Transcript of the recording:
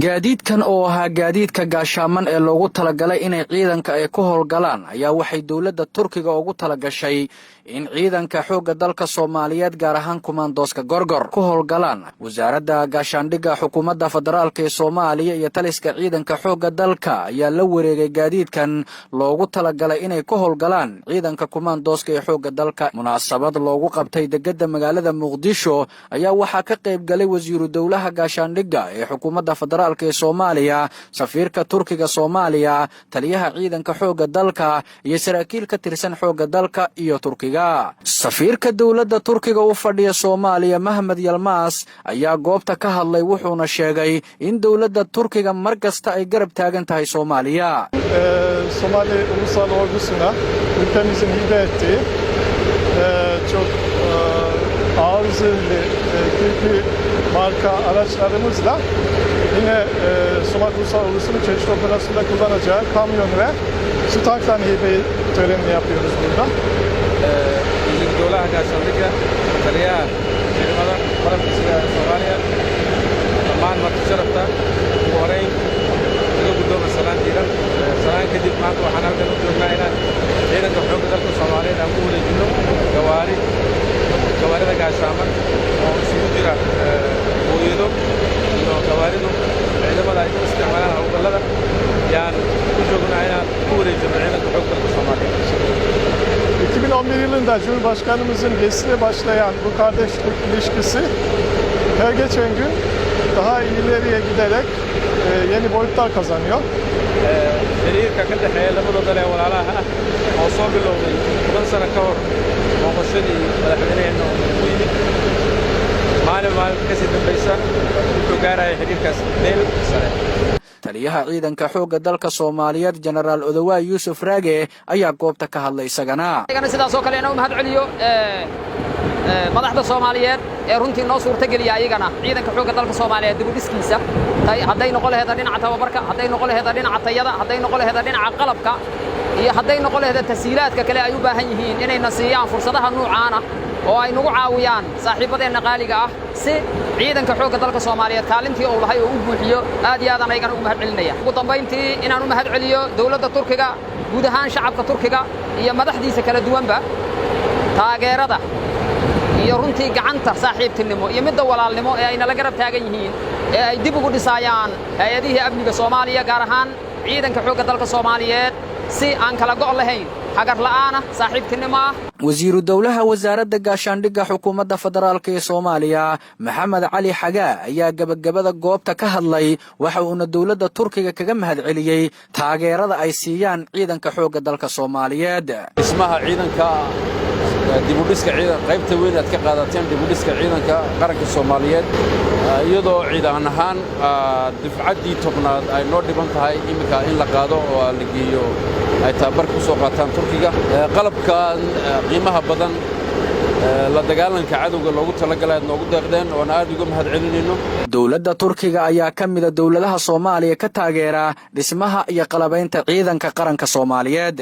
gaadiidkan oo ahaa gaadiidka gaashaaman ee loogu talagalay inay ciidanka ay ku howlgalaan ayaa waxay dowladda Turkiga ugu talagashay in ciidanka xoogga dalka Soomaaliyeed gaar ahaan kumaandooska Gorgor ku howlgalaan. Wasaaradda Gaashaandhigga Xukuumadda Federaalka ee Soomaaliya iyo taliska ciidanka xoogga dalka ayaa la wareegay gaadiidkan loogu talagalay inay ku howlgalaan ciidanka kumaandooska ee xoogga dalka. Munaasabad loogu qabtay degmada magaalada Muqdisho ayaa waxaa ka qayb galay wasiiru dowlaha gaashaandhigga ee xukuumadda federaalka ee Soomaaliya, safiirka Turkiga Soomaaliya, taliyaha ciidanka xoogga dalka iyo saraakiil ka tirsan xoogga dalka iyo Turkiga. safiirka dowladda Turkiga u fadhiya Soomaaliya Mahmed Yilmaz ayaa goobta ka hadlay wuxuuna sheegay in dowladda Turkiga mar kasta ay garab taagan tahay Soomaaliya. Somali Ulusal Ordusuna ülkemizin hibe ettiği çok ağır zırhlı Türk'ü marka araçlarımızla yine Somali Ulusal Ordusu'nun çeşitli operasyonda kullanacağı kamyon ve su tanktan hibe törenini yapıyoruz burada. Wasiirka Dowlaha Gaashaandhigga, taliyaha ciidamada qaranka sida Soomaaliya, dhammaan marti sharafta ugu horeyn laga gudoomo salaan diiran. Salaan kadib maanta waxaan halkan u joognaa inaan ciidanka xoogga dalka Soomaaliyeed aan ku wareejino gawaarida gaashaaman oo isugu jira hooyado iyo gawaaridu ciidamada ay u isticmaalaan howlgallada yaan u joognaa inaan ku wareejino ciidanka xoogga dalka Soomaaliyeed. 2011 yılında Cumhurbaşkanımızın resmi başlayan bu kardeşlik ilişkisi her geçen gün daha ileriye giderek yeni boyutlar kazanıyor. xiriirka ka dhexeeya labada dal ee walaalaha ah oo soo bilowday 10 sano ka hor booqashadii madaxweynaheena oo yimid maalin kasii dambaysa wuxuu gaaraya xiriirkaas meel sare. taliyaha ciidanka xoogga dalka Soomaaliyeed Generaal Odawaay Yuusuf Raage ayaa goobta ka hadlay isagana sidaas oo kale inuu mahad celiyo madaxda Soomaaliyeed ee runtii noo suurta geliya ayagana ciidanka xoogga dalka Soomaaliyeed dib u dhiskiisa hadday noqon lahayd dhinaca tababarka, hadday noqon lahayd dhinaca tayada, hadday noqon lahayd dhinaca qalabka iyo hadday noqon lahayd tashiilaadka kale ay u baahan yihiin inayna siiyaan fursadaha noocan ah oo ay nagu caawiyaan saaxiibadeena qaaliga ah si ciidanka xoogga dalka Soomaaliyeed kaalintii uu lahay oo u buuxiyo aad iyo aad ayagana u mahad celinaya. ugu dambeyntii inaan u mahad celiyo dowladda Turkiga, guud ahaan shacabka Turkiga iyo madaxdiisa kala duwanba taageerada iyo runtii gacanta saaxiibtinimo iyo midda walaalnimo ee ay nala garab taagan yihiin ee ay dib ugu dhisayaan hay'adaha amniga Soomaaliya gaar ahaan ciidanka xoogga dalka Soomaaliyeed si aan kala go'o lahayn hagar la'aana saaxiibtinimo ah. wasiiru dowlaha wasaaradda gaashaandhigga xukuumadda federaalka ee Soomaaliya Maxamed Cali Xagaa ayaa gabagabada goobta ka hadlay waxa uuna dowladda Turkiga kaga mahad celiyay taageerada ay siiyaan ciidanka xoogga dalka Soomaaliyeed. ismaha ciidanka dib u dhiska ciidan qaybta weyn aad ka qaadateen dib u dhiska ciidanka qaranka Soomaaliyeed iyadoo ciidan ahaan difcaddii tobnaad ay noo dhiban tahay imika in la qaado oo la geeyo ay tababar ku soo qaataan Turkiga qalabkan qiimaha badan la dagaalanka cadawga loogu talagalay noogu deeqdeen oo aad uga mahad celinayno. dowladda Turkiga ayaa ka mid ah dowladaha Soomaaliya ka taageera dhismaha iyo qalabaynta ciidanka qaranka Soomaaliyeed.